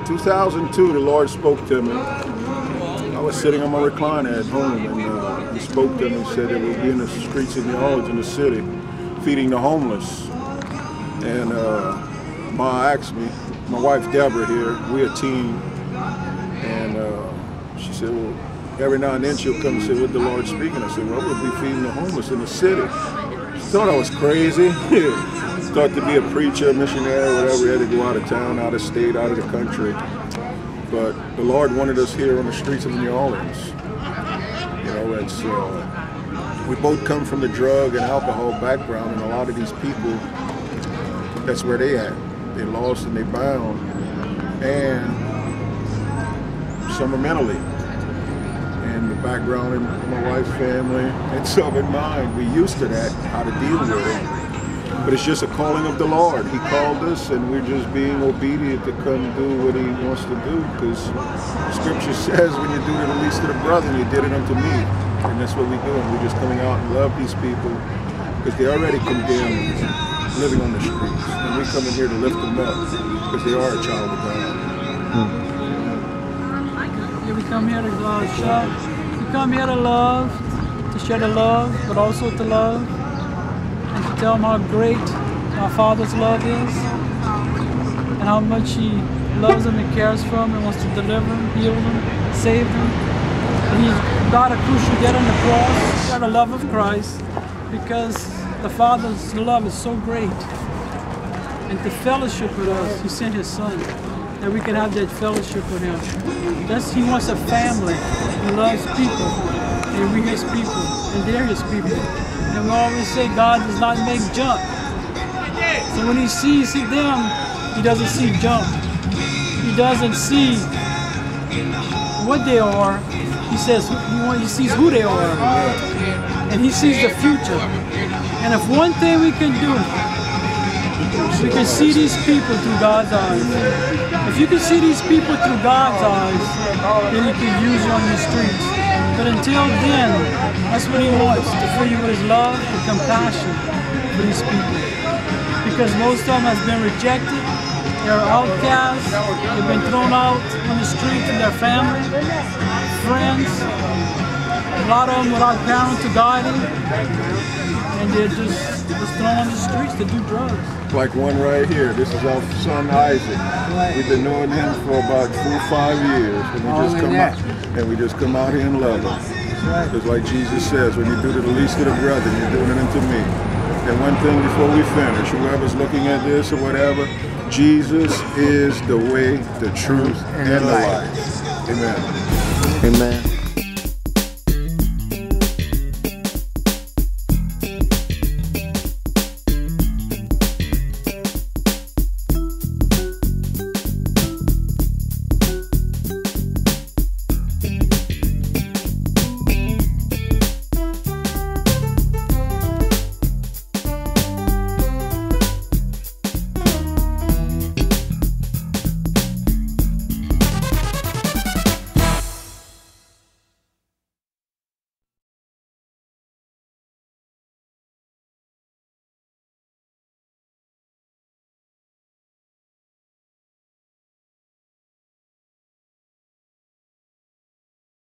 In 2002, the Lord spoke to me. I was sitting on my recliner at home, and He spoke to me and said that we'll be in the streets of New Orleans, in the city, feeding the homeless. And Ma asked me, my wife Deborah here, we're a team, and she said, well, every now and then she'll come and say, what the Lord speaking? I said, well, we'll be feeding the homeless in the city. She thought I was crazy. Thought to be a preacher, missionary, whatever. We had to go out of town, out of state, out of the country. But the Lord wanted us here on the streets of New Orleans. You know, it's we both come from the drug and alcohol background, and a lot of these people, that's where they at. They're lost and they're bound, and some are mentally. And the background in my wife's family and some in mine, we used to that, how to deal with it. But it's just a calling of the Lord. He called us, and we're just being obedient to come do what He wants to do. Because Scripture says, when you do it the least to the brother, you did it unto me. And that's what we're doing. We're just coming out and love these people because they're already condemned, living on the streets. And we're coming here to lift them up because they are a child of God. Yeah, we come here to shout. We come here to love, to share the love, but also to love. And to tell them how great our Father's love is, and how much He loves them and cares for them and wants to deliver them, heal them, save them. And He died a crucial death on the cross for the love of Christ, because the Father's love is so great. And to fellowship with us, He sent His Son, that we can have that fellowship with Him. He wants a family. He loves people, and we're His people, and they're His people. And we always say God does not make junk. So when He sees them, He doesn't see junk. He doesn't see what they are. He sees who they are. And He sees the future. And if one thing we can do, we can see these people through God's eyes. If you can see these people through God's eyes, then He can use you on the streets. But until then, that's what He wants, to fill you with His love and compassion for these people. Because most of them has been rejected, they're outcasts, they've been thrown out on the streets with their family, friends, a lot of them without parents to guide them, and they're just thrown on the streets to do drugs. Like one right here, this is our son Isaac. We've been knowing him for about 4 or 5 years, and we just come out here and love him. Just like Jesus says, when you do to the least of the brethren, you're doing it unto me. And one thing before we finish, whoever's looking at this or whatever, Jesus is the way, the truth, and the life. Amen. Amen.